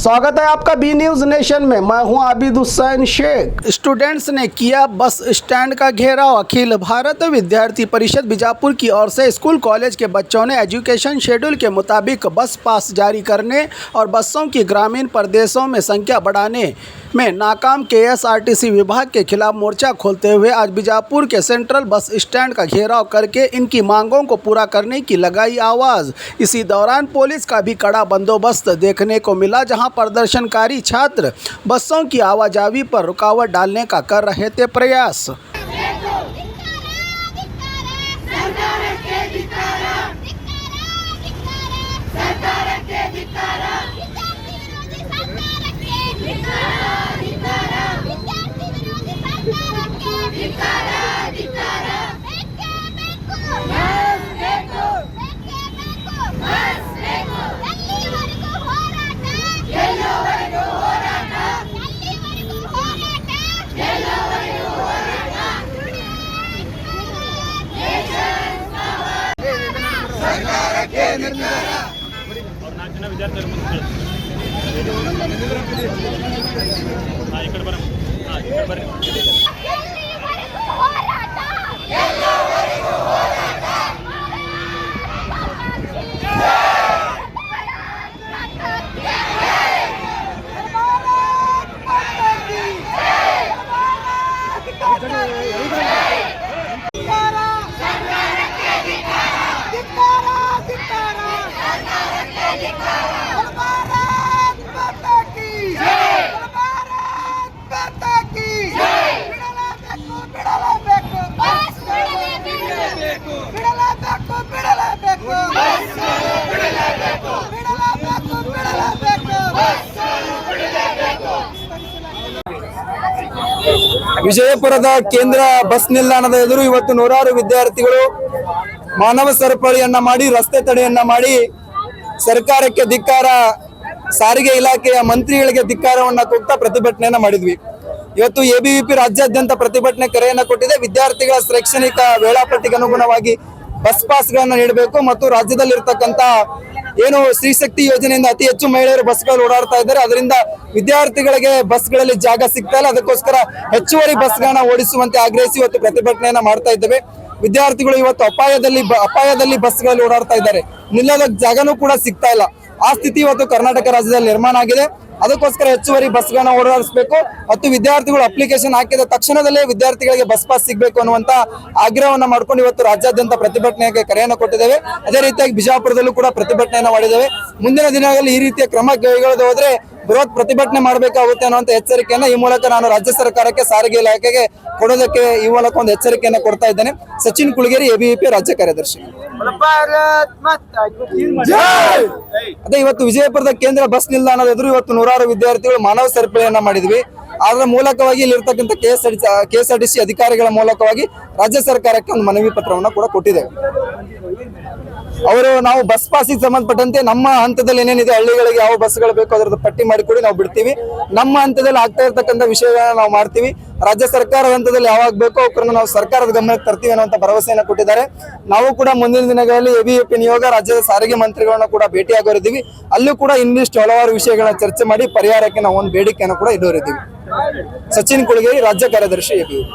स्वागत है आपका बी न्यूज नेशन में। मैं हूं आबिद हुसैन शेख। स्टूडेंट्स ने किया बस स्टैंड का घेराव। अखिल भारत विद्यार्थी परिषद बीजापुर की ओर से स्कूल कॉलेज के बच्चों ने एजुकेशन शेड्यूल के मुताबिक बस पास जारी करने और बसों की ग्रामीण प्रदेशों में संख्या बढ़ाने में नाकाम केएसआरटीसी विभाग के खिलाफ मोर्चा खोलते हुए आज बीजापुर के सेंट्रल बस स्टैंड का घेराव करके इनकी मांगों को पूरा करने की लगाई आवाज़। इसी दौरान पुलिस का भी कड़ा बंदोबस्त देखने को मिला, जहां प्रदर्शनकारी छात्र बसों की आवाजाही पर रुकावट डालने का कर रहे थे प्रयास। ವಿಜಯಪುರದ ಕೇಂದ್ರ ಬಸ್ ನಿಲ್ದಾಣದ ಎದುರು ಇವತ್ತು ನೂರಾರು ವಿದ್ಯಾರ್ಥಿಗಳು ಮಾನವ ಸರಪಳಿಯನ್ನ ಮಾಡಿ ರಸ್ತೆ ತಡೆಯನ್ನ ಮಾಡಿ ಸರ್ಕಾರಕ್ಕೆ ಧಿಕ್ಕಾರ, ಸಾರಿಗೆ ಇಲಾಖೆಯ ಮಂತ್ರಿಗಳಿಗೆ ಧಿಕ್ಕಾರವನ್ನ ಕೊಡ್ತಾ ಪ್ರತಿಭಟನೆಯನ್ನ ಮಾಡಿದ್ವಿ। ಇವತ್ತು ಎಬಿವಿಪಿ ರಾಜ್ಯಾದ್ಯಂತ ಪ್ರತಿಭಟನೆ ಕರೆಯನ್ನ ಕೊಟ್ಟಿದೆ। ವಿದ್ಯಾರ್ಥಿಗಳ ಶೈಕ್ಷಣಿಕ ವೇಳಾಪಟ್ಟಿಗೆ ಅನುಗುಣವಾಗಿ ಬಸ್ ಪಾಸ್ಗಳನ್ನ ನೀಡಬೇಕು ಮತ್ತು ರಾಜ್ಯದಲ್ಲಿರ್ತಕ್ಕಂಥ ಏನು ಸ್ತ್ರೀಶಕ್ತಿ ಯೋಜನೆಯಿಂದ ಅತಿ ಹೆಚ್ಚು ಮಹಿಳೆಯರು ಬಸ್ಗಳು ಓಡಾಡ್ತಾ ಇದ್ದಾರೆ, ಅದರಿಂದ ವಿದ್ಯಾರ್ಥಿಗಳಿಗೆ ಬಸ್ಗಳಲ್ಲಿ ಜಾಗ ಸಿಗ್ತಾ ಇಲ್ಲ, ಅದಕ್ಕೋಸ್ಕರ ಹೆಚ್ಚುವರಿ ಬಸ್ಗಳನ್ನ ಓಡಿಸುವಂತೆ ಆಗ್ರಹಿಸಿ ಇವತ್ತು ಪ್ರತಿಭಟನೆಯನ್ನ ಮಾಡ್ತಾ ಇದ್ದೇವೆ। ವಿದ್ಯಾರ್ಥಿಗಳು ಇವತ್ತು ಅಪಾಯದಲ್ಲಿ ಬಸ್ಗಳಲ್ಲಿ ಓಡಾಡ್ತಾ ಇದ್ದಾರೆ, ನಿಲ್ಲದ ಜಾಗನೂ ಕೂಡ ಸಿಗ್ತಾ ಇಲ್ಲ। ಆ ಸ್ಥಿತಿ ಇವತ್ತು ಕರ್ನಾಟಕ ರಾಜ್ಯದಲ್ಲಿ ನಿರ್ಮಾಣ ಆಗಿದೆ। ಅದಕ್ಕೋಸ್ಕರ ಹೆಚ್ಚುವರಿ ಬಸ್ಗಳನ್ನ ಓಡಾಡಿಸಬೇಕು ಮತ್ತು ವಿದ್ಯಾರ್ಥಿಗಳು ಅಪ್ಲಿಕೇಶನ್ ಹಾಕಿದ ತಕ್ಷಣದಲ್ಲೇ ವಿದ್ಯಾರ್ಥಿಗಳಿಗೆ ಬಸ್ ಪಾಸ್ ಸಿಗಬೇಕು ಅನ್ನುವಂತ ಆಗ್ರಹವನ್ನ ಮಾಡ್ಕೊಂಡು ಇವತ್ತು ರಾಜ್ಯಾದ್ಯಂತ ಪ್ರತಿಭಟನೆಗೆ ಕರೆಯನ್ನು ಕೊಟ್ಟಿದ್ದೇವೆ। ಅದೇ ರೀತಿಯಾಗಿ ಬಿಜಾಪುರದಲ್ಲೂ ಕೂಡ ಪ್ರತಿಭಟನೆಯನ್ನ ಮಾಡಿದ್ದೇವೆ। ಮುಂದಿನ ದಿನಗಳಲ್ಲಿ ಈ ರೀತಿಯ ಕ್ರಮ ಕೈಗೊಳ್ಳದೆ ಹೋದ್ರೆ ಬೃಹತ್ ಪ್ರತಿಭಟನೆ ಮಾಡಬೇಕಾಗುತ್ತೆ ಅನ್ನುವಂತ ಎಚ್ಚರಿಕೆಯನ್ನ ಈ ಮೂಲಕ ನಾನು ರಾಜ್ಯ ಸರ್ಕಾರಕ್ಕೆ, ಸಾರಿಗೆ ಇಲಾಖೆಗೆ ಕೊಡೋದಕ್ಕೆ ಈ ಮೂಲಕ ಒಂದು ಎಚ್ಚರಿಕೆಯನ್ನ ಕೊಡ್ತಾ ಇದ್ದೇನೆ। ಸಚಿನ್ ಕುಳಗೇರಿ, ಎಬಿವಿಪಿ ರಾಜ್ಯ ಕಾರ್ಯದರ್ಶಿ। ಅದೇ ಇವತ್ತು ವಿಜಯಪುರದ ಕೇಂದ್ರ ಬಸ್ ನಿಲ್ದಾಣದ ಎದುರು ಇವತ್ತು ನೂರಾರು ವಿದ್ಯಾರ್ಥಿಗಳು ಮಾನವ ಸರಪಳಿಯನ್ನ ಮಾಡಿದ್ವಿ। ಅದರ ಮೂಲಕವಾಗಿ ಇಲ್ಲಿರ್ತಕ್ಕಂಥ ಕೆಎಸ್ಆರ್ಟಿಸಿ ಅಧಿಕಾರಿಗಳ ಮೂಲಕವಾಗಿ ರಾಜ್ಯ ಸರ್ಕಾರಕ್ಕೆ ಒಂದು ಮನವಿ ಪತ್ರವನ್ನ ಕೂಡ ಕೊಟ್ಟಿದ್ದೇವೆ। ಅವರು ನಾವು ಬಸ್ ಪಾಸಿಗೆ ಸಂಬಂಧಪಟ್ಟಂತೆ ನಮ್ಮ ಹಂತದಲ್ಲಿ ಏನೇನಿದೆ, ಹಳ್ಳಿಗಳಿಗೆ ಯಾವ ಬಸ್ಗಳು ಬೇಕು ಅದರದ್ದು ಪಟ್ಟಿ ಮಾಡಿಕೊಡಿ, ನಾವು ಬಿಡ್ತೀವಿ। ನಮ್ಮ ಹಂತದಲ್ಲಿ ಆಗ್ತಾ ಇರ್ತಕ್ಕಂಥ ವಿಷಯಗಳನ್ನ ನಾವು ಮಾಡ್ತೀವಿ। ರಾಜ್ಯ ಸರ್ಕಾರದ ಹಂತದಲ್ಲಿ ಯಾವಾಗ ಬೇಕೋ ಅವರನ್ನ ನಾವು ಸರ್ಕಾರದ ಗಮನಕ್ಕೆ ತರ್ತೀವಿ ಅನ್ನುವಂತ ಭರವಸೆಯನ್ನು ಕೊಟ್ಟಿದ್ದಾರೆ। ನಾವು ಕೂಡ ಮುಂದಿನ ದಿನಗಳಲ್ಲಿ ಎಬಿವಿಪಿ ನಿಯೋಗ ರಾಜ್ಯದ ಸಾರಿಗೆ ಮಂತ್ರಿಗಳನ್ನ ಕೂಡ ಭೇಟಿಯಾಗೋರಿದ್ದೀವಿ। ಅಲ್ಲೂ ಕೂಡ ಇನ್ನಿಷ್ಟು ಹಲವಾರು ವಿಷಯಗಳನ್ನ ಚರ್ಚೆ ಮಾಡಿ ಪರಿಹಾರಕ್ಕೆ ನಾವು ಒಂದು ಬೇಡಿಕೆಯನ್ನು ಕೂಡ ಇಡೋರಿದ್ದೀವಿ। ಸಚಿನ್ ಕುಳಗೇರಿ, ರಾಜ್ಯ ಕಾರ್ಯದರ್ಶಿ, ಎಬಿವಿಪಿ।